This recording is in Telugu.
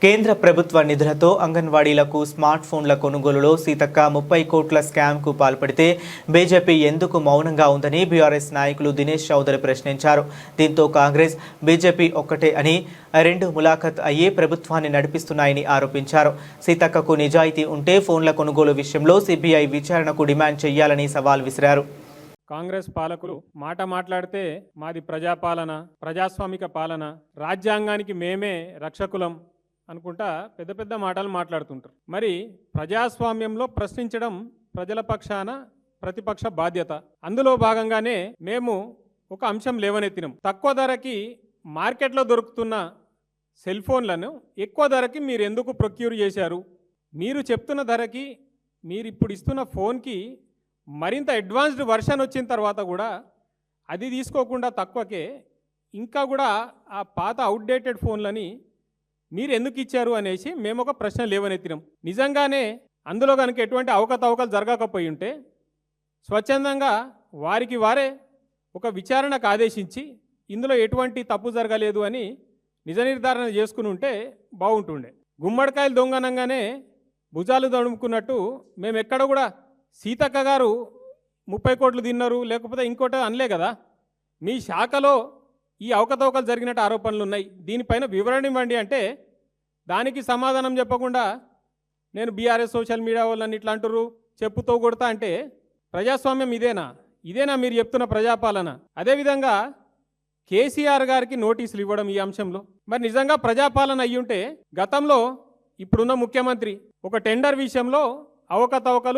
కేంద్ర ప్రభుత్వ నిధులతో అంగన్వాడీలకు స్మార్ట్ ఫోన్ల కొనుగోలులో సీతక్క 30 కోట్ల స్కామ్కు పాల్పడితే బీజేపీ ఎందుకు మౌనంగా ఉందని బీఆర్ఎస్ నాయకులు దినేష్ చౌదరి ప్రశ్నించారు. దీంతో కాంగ్రెస్, బీజేపీ ఒక్కటే అని రెండు ములాఖత్ అయ్యే ప్రభుత్వాన్ని నడిపిస్తున్నాయని ఆరోపించారు. సీతక్కకు నిజాయితీ ఉంటే ఫోన్ల కొనుగోలు విషయంలో సిబిఐ విచారణకు డిమాండ్ చేయాలని సవాల్ విసిరారు. కాంగ్రెస్ పాలకులు మాట్లాడితే మాది ప్రజాపాలన, ప్రజాస్వామిక పాలన, రాజ్యాంగానికి మేమే రక్షకులం అనుకుంటా పెద్ద పెద్ద మాటలు మాట్లాడుతుంటారు. మరి ప్రజాస్వామ్యంలో ప్రశ్నించడం ప్రజల పక్షాన ప్రతిపక్ష బాధ్యత. అందులో భాగంగానే మేము ఒక అంశం లేవనెత్తినాం. తక్కువ ధరకి మార్కెట్లో దొరుకుతున్న సెల్ ఫోన్లను ఎక్కువ ధరకి మీరు ఎందుకు ప్రొక్యూర్ చేశారు? మీరు చెప్తున్న ధరకి మీరు ఇప్పుడు ఇస్తున్న ఫోన్కి మరింత అడ్వాన్స్డ్ వర్షన్ వచ్చిన తర్వాత కూడా అది తీసుకోకుండా తక్కువకే ఇంకా కూడా ఆ పాత అవుట్డేటెడ్ ఫోన్లని మీరు ఎందుకు ఇచ్చారు అనేసి మేము ఒక ప్రశ్న లేవనెత్తినాం. నిజంగానే అందులో కనుక ఎటువంటి అవకతవకలు జరగకపోయి ఉంటే స్వచ్ఛందంగా వారికి వారే ఒక విచారణకు ఆదేశించి ఇందులో ఎటువంటి తప్పు జరగలేదు అని నిజ నిర్ధారణ చేసుకుని ఉంటే బాగుంటుండే. గుమ్మడికాయలు దొంగనంగానే భుజాలు దొడుముకున్నట్టు మేము ఎక్కడ కూడా సీతక్క గారు 30 కోట్లు తిన్నారు లేకపోతే ఇంకోటి అనలే కదా. మీ శాఖలో ఈ అవకతవకలు జరిగినట్టు ఆరోపణలు ఉన్నాయి, దీనిపైన వివరణ ఇవ్వండి అంటే దానికి సమాధానం చెప్పకుండా నేను బీఆర్ఎస్ సోషల్ మీడియా వాళ్ళని ఇట్లా అంటారు, చెప్పుతో కొడతా అంటే ప్రజాస్వామ్యం ఇదేనా మీరు చెప్తున్న ప్రజాపాలన? అదేవిధంగా కేసీఆర్ గారికి నోటీసులు ఇవ్వడం ఈ అంశంలో మరి నిజంగా ప్రజాపాలన అయ్యుంటే గతంలో ఇప్పుడున్న ముఖ్యమంత్రి ఒక టెండర్ విషయంలో అవకతవకలు